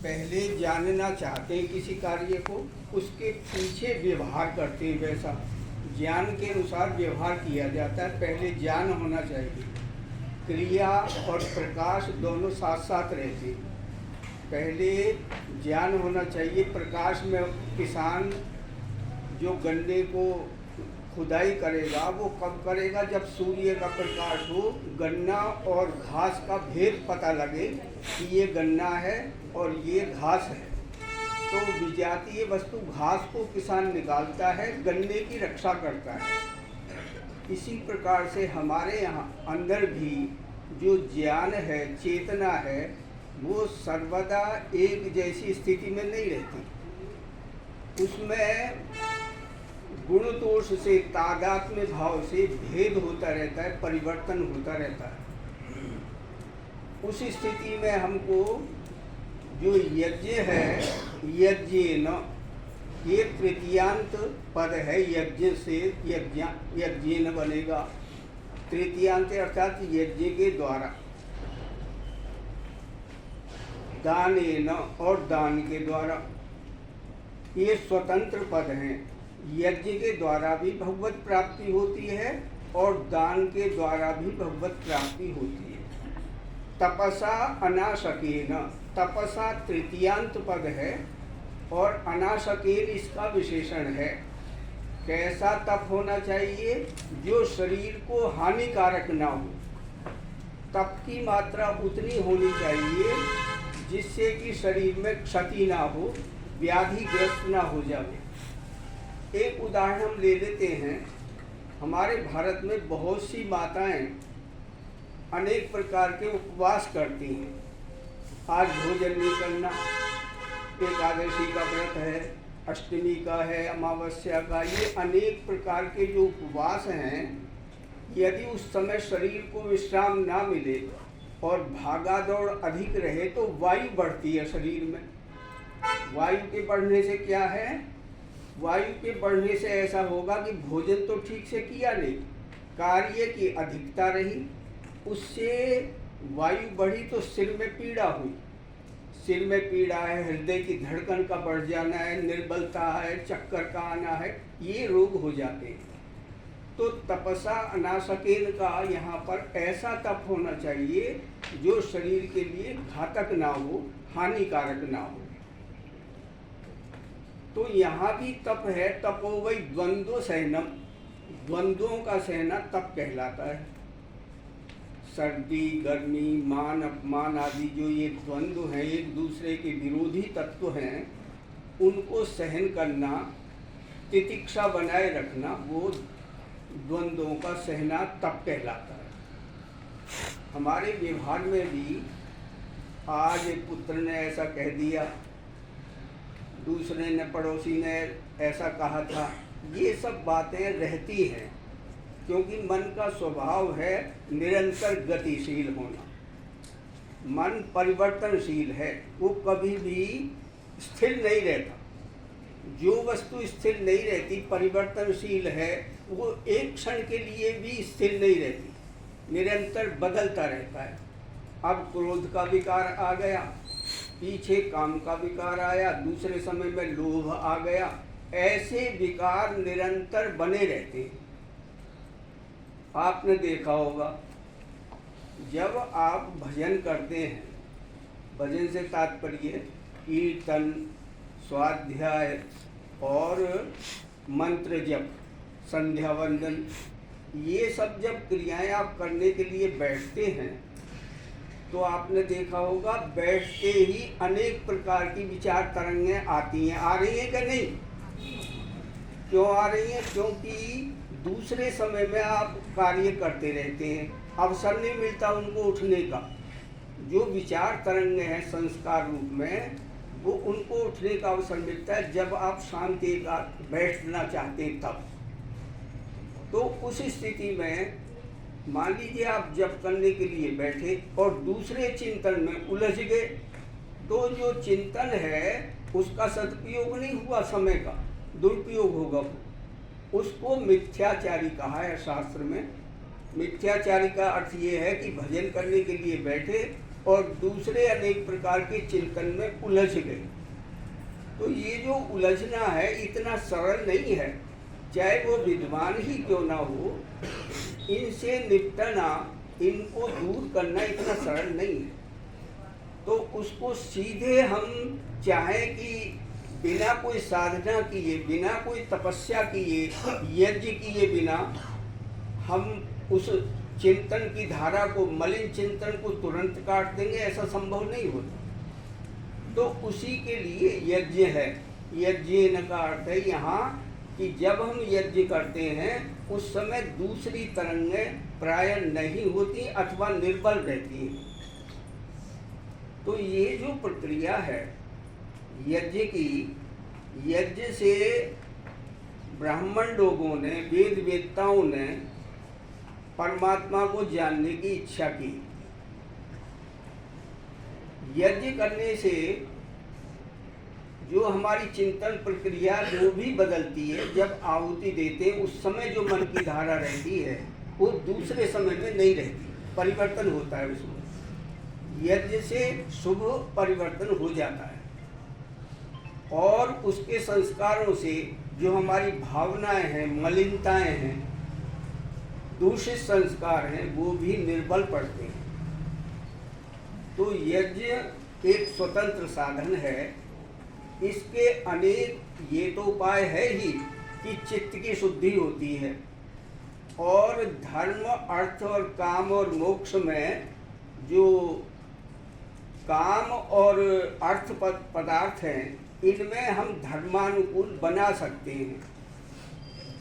पहले जानना चाहते हैं किसी कार्य को, उसके पीछे व्यवहार करते हैं, वैसा ज्ञान के अनुसार व्यवहार किया जाता है। पहले ज्ञान होना चाहिए, क्रिया और प्रकाश दोनों साथ साथ रहते हैं। पहले ज्ञान होना चाहिए। प्रकाश में किसान जो गन्ने को खुदाई करेगा वो कब करेगा? जब सूर्य का प्रकाश हो, गन्ना और घास का भेद पता लगे कि ये गन्ना है और ये घास है। तो विजातीय वस्तु घास को किसान निकालता है, गन्ने की रक्षा करता है। इसी प्रकार से हमारे यहाँ अंदर भी जो ज्ञान है, चेतना है, वो सर्वदा एक जैसी स्थिति में नहीं रहती। उसमें गुण दोष से, तादात्म्य भाव से भेद होता रहता है, परिवर्तन होता रहता है। उस स्थिति में हमको जो यज्ञ है, यज्ञेन, ये तृतीयांत पद है, यज्ञ से यज्ञेन बनेगा। तृतीयांत अर्थात यज्ञ के द्वारा, दानेन और दान के द्वारा, ये स्वतंत्र पद हैं। यज्ञ के द्वारा भी भगवत प्राप्ति होती है और दान के द्वारा भी भगवत प्राप्ति होती है। तपसा अनाशकेन, तपसा तृतीयांत पद है और अनाशकेन इसका विशेषण है। कैसा तप होना चाहिए? जो शरीर को हानिकारक ना हो। तप की मात्रा उतनी होनी चाहिए जिससे कि शरीर में क्षति ना हो, व्याधिग्रस्त ना हो जाए। एक उदाहरण हम ले लेते हैं। हमारे भारत में बहुत सी माताएं अनेक प्रकार के उपवास करती हैं। आज भोजन नहीं करना, एकादशी का व्रत है, अष्टमी का है, अमावस्या का, ये अनेक प्रकार के जो उपवास हैं, यदि उस समय शरीर को विश्राम ना मिले और भागा दौड़ अधिक रहे तो वायु बढ़ती है शरीर में। वायु के बढ़ने से क्या है? वायु के बढ़ने से ऐसा होगा कि भोजन तो ठीक से किया नहीं, कार्य की अधिकता रही, उससे वायु बढ़ी तो सिर में पीड़ा हुई। सिर में पीड़ा है, हृदय की धड़कन का बढ़ जाना है, निर्बलता है, चक्कर का आना है, ये रोग हो जाते हैं। तो तपसा अनाशकेन का यहाँ पर ऐसा तप होना चाहिए जो शरीर के लिए घातक ना हो, हानिकारक ना हो। तो यहाँ भी तप है। तपो वै द्वंद्व सहनम, द्वंद्वों का सहना तप कहलाता है। सर्दी, गर्मी, मान अपमान आदि जो ये द्वंद्व हैं, एक दूसरे के विरोधी तत्व हैं, उनको सहन करना, तितिक्षा बनाए रखना, वो द्वंद्वों का सहना तप कहलाता है। हमारे व्यवहार में भी आज एक पुत्र ने ऐसा कह दिया, दूसरे ने, पड़ोसी ने ऐसा कहा था, ये सब बातें रहती हैं क्योंकि मन का स्वभाव है निरंतर गतिशील होना। मन परिवर्तनशील है, वो कभी भी स्थिर नहीं रहता। जो वस्तु स्थिर नहीं रहती, परिवर्तनशील है, वो एक क्षण के लिए भी स्थिर नहीं रहती, निरंतर बदलता रहता है। अब क्रोध का विकार आ गया, पीछे काम का विकार आया, दूसरे समय में लोभ आ गया। ऐसे विकार निरंतर बने रहते हैं। आपने देखा होगा जब आप भजन करते हैं, भजन से तात्पर्य कीर्तन, स्वाध्याय और मंत्र जप, संध्या वंदन, ये सब जब क्रियाएं आप करने के लिए बैठते हैं तो आपने देखा होगा बैठते ही अनेक प्रकार की विचार तरंगें आती हैं। आ रही हैं कि नहीं? क्यों आ रही हैं? क्योंकि दूसरे समय में आप कार्य करते रहते हैं, अवसर नहीं मिलता उनको उठने का। जो विचार तरंगें हैं संस्कार रूप में, वो उनको उठने का अवसर मिलता है जब आप शांति का बैठना चाहते हैं तब। तो उस स्थिति में मान लीजिए आप जप करने के लिए बैठे और दूसरे चिंतन में उलझ गए, तो जो चिंतन है उसका सदुपयोग नहीं हुआ, समय का दुरुपयोग होगा। उसको मिथ्याचारी कहा है शास्त्र में। मिथ्याचारी का अर्थ ये है कि भजन करने के लिए बैठे और दूसरे अनेक प्रकार के चिंतन में उलझ गए। तो ये जो उलझना है इतना सरल नहीं है, चाहे वो विद्वान ही क्यों ना हो, इनसे निपटना, इनको दूर करना इतना सरल नहीं है। तो उसको सीधे हम चाहें कि बिना कोई साधना किए, बिना कोई तपस्या किए, यज्ञ किए बिना हम उस चिंतन की धारा को, मलिन चिंतन को तुरंत काट देंगे, ऐसा संभव नहीं होता। तो उसी के लिए यज्ञ है। यज्ञ का अर्थ है यहाँ कि जब हम यज्ञ करते हैं उस समय दूसरी तरंगें प्राय नहीं होती अथवा निर्बल रहती हैं। तो ये जो प्रक्रिया है यज्ञ की, यज्ञ से ब्राह्मण लोगों ने, वेद वेत्ताओं ने परमात्मा को जानने की इच्छा की। यज्ञ करने से जो हमारी चिंतन प्रक्रिया जो भी बदलती है, जब आहुति देते हैं उस समय जो मन की धारा रहती है वो दूसरे समय में नहीं रहती, परिवर्तन होता है उसमें। यज्ञ से शुभ परिवर्तन हो जाता है और उसके संस्कारों से जो हमारी भावनाएं हैं, मलिनताएं हैं, दूषित संस्कार हैं, वो भी निर्बल पड़ते हैं। तो यज्ञ एक स्वतंत्र साधन है। इसके अनेक ये तो उपाय है ही कि चित्त की शुद्धि होती है और धर्म, अर्थ और काम और मोक्ष में जो काम और अर्थ पदार्थ हैं, इनमें हम धर्मानुकूल बना सकते हैं।